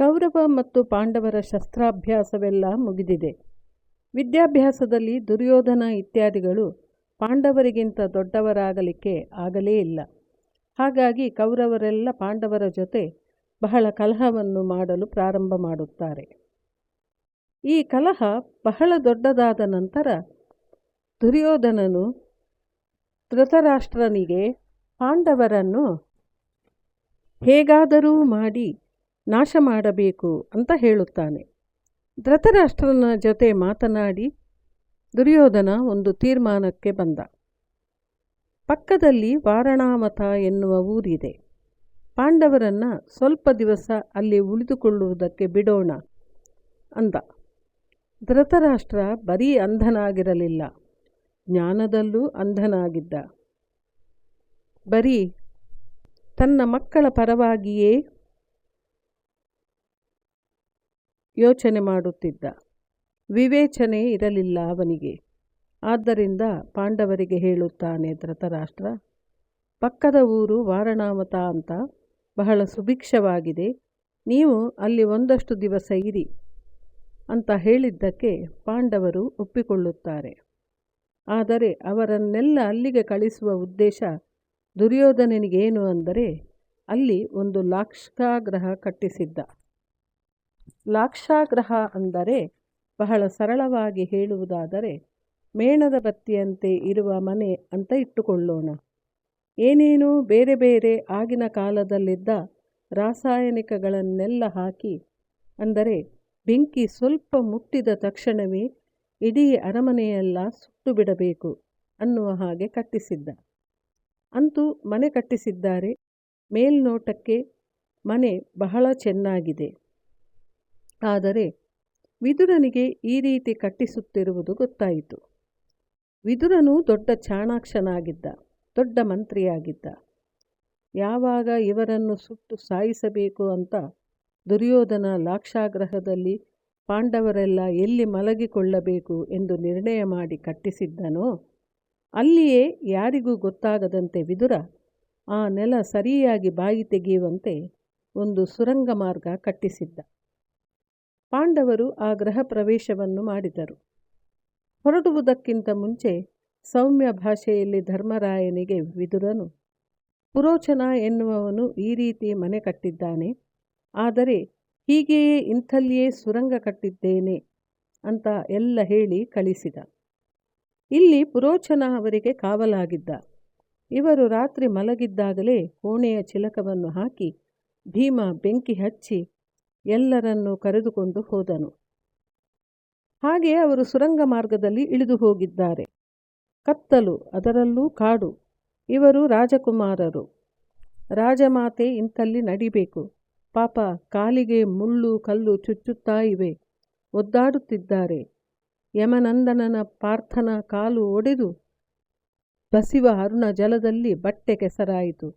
ಕೌರವ ಮತ್ತು ಪಾಂಡವರ ಶಸ್ತ್ರಾಭ್ಯಾಸವೆಲ್ಲ ಮುಗಿದಿದೆ. ವಿದ್ಯಾಭ್ಯಾಸದಲ್ಲಿ ದುರ್ಯೋಧನ ಇತ್ಯಾದಿಗಳು ಪಾಂಡವರಿಗಿಂತ ದೊಡ್ಡವರಾಗಲಿಕ್ಕೆ ಆಗಲೇ ಇಲ್ಲ. ಹಾಗಾಗಿ ಕೌರವರೆಲ್ಲ ಪಾಂಡವರ ಜೊತೆ ಬಹಳ ಕಲಹವನ್ನು ಮಾಡಲು ಪ್ರಾರಂಭ ಮಾಡುತ್ತಾರೆ. ಈ ಕಲಹ ಬಹಳ ದೊಡ್ಡದಾದ ನಂತರ ದುರ್ಯೋಧನನು ಧೃತರಾಷ್ಟ್ರನಿಗೆ ಪಾಂಡವರನ್ನು ಹೇಗಾದರೂ ಮಾಡಿ ನಾಶ ಮಾಡಬೇಕು ಅಂತ ಹೇಳುತ್ತಾನೆ. ಧೃತರಾಷ್ಟ್ರನ ಜೊತೆ ಮಾತನಾಡಿ ದುರ್ಯೋಧನ ಒಂದು ತೀರ್ಮಾನಕ್ಕೆ ಬಂದ. ಪಕ್ಕದಲ್ಲಿ ವಾರಣಾಮತ ಎನ್ನುವ ಊರಿದೆ. ಪಾಂಡವರನ್ನು ಸ್ವಲ್ಪ ದಿವಸ ಅಲ್ಲಿ ಉಳಿದುಕೊಳ್ಳುವುದಕ್ಕೆ ಬಿಡೋಣ ಅಂದ. ಧೃತರಾಷ್ಟ್ರ ಬರೀ ಅಂಧನಾಗಿರಲಿಲ್ಲ, ಜ್ಞಾನದಲ್ಲೂ ಅಂಧನಾಗಿದ್ದ. ಬರೀ ತನ್ನ ಮಕ್ಕಳ ಪರವಾಗಿಯೇ ಯೋಚನೆ ಮಾಡುತ್ತಿದ್ದ. ವಿವೇಚನೆ ಇರಲಿಲ್ಲ ಅವನಿಗೆ. ಆದ್ದರಿಂದ ಪಾಂಡವರಿಗೆ ಹೇಳುತ್ತಾನೆ ಧೃತರಾಷ್ಟ್ರ, ಪಕ್ಕದ ಊರು ವಾರಣಾಮತ ಅಂತ ಬಹಳ ಸುಭಿಕ್ಷವಾಗಿದೆ, ನೀವು ಅಲ್ಲಿ ಒಂದಷ್ಟು ದಿವಸ ಇರಿ ಅಂತ ಹೇಳಿದ್ದಕ್ಕೆ ಪಾಂಡವರು ಒಪ್ಪಿಕೊಳ್ಳುತ್ತಾರೆ. ಆದರೆ ಅವರನ್ನೆಲ್ಲ ಅಲ್ಲಿಗೆ ಕಳಿಸುವ ಉದ್ದೇಶ ದುರ್ಯೋಧನನಿಗೇನು ಅಂದರೆ ಅಲ್ಲಿ ಒಂದು ಲಾಕ್ಷಾಗೃಹ ಕಟ್ಟಿಸಿದ್ದ. ಲಾಕ್ಷಾಗೃಹ ಅಂದರೆ ಬಹಳ ಸರಳವಾಗಿ ಹೇಳುವುದಾದರೆ ಮೇಣದ ಬತ್ತಿಯಂತೆ ಇರುವ ಮನೆ ಅಂತ ಇಟ್ಟುಕೊಳ್ಳೋಣ. ಏನೇನೋ ಬೇರೆ ಬೇರೆ ಆಗಿನ ಕಾಲದಲ್ಲಿದ್ದ ರಾಸಾಯನಿಕಗಳನ್ನೆಲ್ಲ ಹಾಕಿ, ಅಂದರೆ ಬೆಂಕಿ ಸ್ವಲ್ಪ ಮುಟ್ಟಿದ ತಕ್ಷಣವೇ ಇಡೀ ಅರಮನೆಯೆಲ್ಲ ಸುಟ್ಟು ಬಿಡಬೇಕು ಅನ್ನುವ ಹಾಗೆ ಕಟ್ಟಿಸಿದ್ದ. ಅಂತೂ ಮನೆ ಕಟ್ಟಿಸಿದ್ದಾರೆ. ಮೇಲ್ನೋಟಕ್ಕೆ ಮನೆ ಬಹಳ ಚೆನ್ನಾಗಿದೆ. ಆದರೆ ವಿದುರನಿಗೆ ಈ ರೀತಿ ಕಟ್ಟಿಸುತ್ತಿರುವುದು ಗೊತ್ತಾಯಿತು. ವಿದುರನು ದೊಡ್ಡ ಚಾಣಾಕ್ಷನಾಗಿದ್ದ, ದೊಡ್ಡ ಮಂತ್ರಿಯಾಗಿದ್ದ. ಯಾವಾಗ ಇವರನ್ನು ಸುಟ್ಟು ಸಾಯಿಸಬೇಕು ಅಂತ ದುರ್ಯೋಧನ ಲಾಕ್ಷಾಗೃಹದಲ್ಲಿ ಪಾಂಡವರೆಲ್ಲ ಎಲ್ಲಿ ಮಲಗಿಕೊಳ್ಳಬೇಕು ಎಂದು ನಿರ್ಣಯ ಮಾಡಿ ಕಟ್ಟಿಸಿದ್ದನೋ ಅಲ್ಲಿಯೇ ಯಾರಿಗೂ ಗೊತ್ತಾಗದಂತೆ ವಿದುರ ಆ ನೆಲ ಸರಿಯಾಗಿ ಬಾಯಿ ತೆಗೆಯುವಂತೆ ಒಂದು ಸುರಂಗ ಮಾರ್ಗ ಕಟ್ಟಿಸಿದ್ದ. ಪಾಂಡವರು ಆ ಗೃಹ ಪ್ರವೇಶವನ್ನು ಮಾಡಿದರು. ಹೊರಡುವುದಕ್ಕಿಂತ ಮುಂಚೆ ಸೌಮ್ಯ ಭಾಷೆಯಲ್ಲಿ ಧರ್ಮರಾಯನಿಗೆ ವಿದುರನು, ಪುರೋಚನ ಎನ್ನುವವನು ಈ ರೀತಿ ಮನೆ ಕಟ್ಟಿದ್ದಾನೆ, ಆದರೆ ಹೀಗೆಯೇ ಇಂಥಲ್ಲಿಯೇ ಸುರಂಗ ಕಟ್ಟಿದ್ದೇನೆ ಅಂತ ಎಲ್ಲ ಹೇಳಿ ಕಳಿಸಿದ. ಇಲ್ಲಿ ಪುರೋಚನ ಅವರಿಗೆ ಕಾವಲಾಗಿದ್ದ. ಇವರು ರಾತ್ರಿ ಮಲಗಿದ್ದಾಗಲೇ ಕೋಣೆಯ ಚಿಲಕವನ್ನು ಹಾಕಿ ಭೀಮ ಬೆಂಕಿ ಹಚ್ಚಿ ಎಲ್ಲರನ್ನೂ ಕರೆದುಕೊಂಡು ಹೋದನು. ಹಾಗೆ ಅವರು ಸುರಂಗ ಮಾರ್ಗದಲ್ಲಿ ಇಳಿದು ಹೋಗಿದ್ದಾರೆ. ಕತ್ತಲು, ಅದರಲ್ಲೂ ಕಾಡು. ಇವರು ರಾಜಕುಮಾರರು, ರಾಜಮಾತೆ ಇಂಥಲ್ಲಿ ನಡಿಬೇಕು. ಪಾಪ ಕಾಲಿಗೆ ಮುಳ್ಳು ಕಲ್ಲು ಚುಚ್ಚುತ್ತಾ ಇವೆ, ಒದ್ದಾಡುತ್ತಿದ್ದಾರೆ. ಯಮನಂದನನ ಪಾರ್ಥನ ಕಾಲು ಒಡೆದು ಬಸಿವ ಅರುಣ ಜಲದಲ್ಲಿ ಬಟ್ಟೆ ಕೆಸರಾಯಿತು.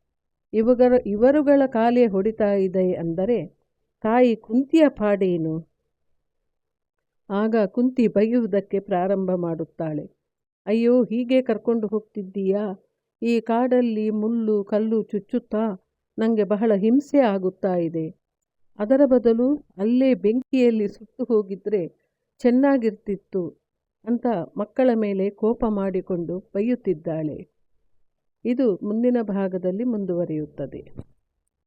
ಇವರುಗಳ ಕಾಲೇ ಹೊಡಿತಾ ಇದೆ ಅಂದರೆ ತಾಯಿ ಕುಂತಿಯ ಪಾಡೇನು? ಆಗ ಕುಂತಿ ಬೈಯುವುದಕ್ಕೆ ಪ್ರಾರಂಭ ಮಾಡುತ್ತಾಳೆ. ಅಯ್ಯೋ, ಹೀಗೆ ಕರ್ಕೊಂಡು ಹೋಗ್ತಿದ್ದೀಯಾ? ಈ ಕಾಡಲ್ಲಿ ಮುಳ್ಳು ಕಲ್ಲು ಚುಚ್ಚುತ್ತಾ ನನಗೆ ಬಹಳ ಹಿಂಸೆ ಆಗುತ್ತಾ ಇದೆ. ಅದರ ಬದಲು ಅಲ್ಲೇ ಬೆಂಕಿಯಲ್ಲಿ ಸುಟ್ಟು ಹೋಗಿದ್ರೆ ಚೆನ್ನಾಗಿರ್ತಿತ್ತು ಅಂತ ಮಕ್ಕಳ ಮೇಲೆ ಕೋಪ ಮಾಡಿಕೊಂಡು ಬೈಯುತ್ತಿದ್ದಾಳೆ. ಇದು ಮುಂದಿನ ಭಾಗದಲ್ಲಿ ಮುಂದುವರಿಯುತ್ತದೆ.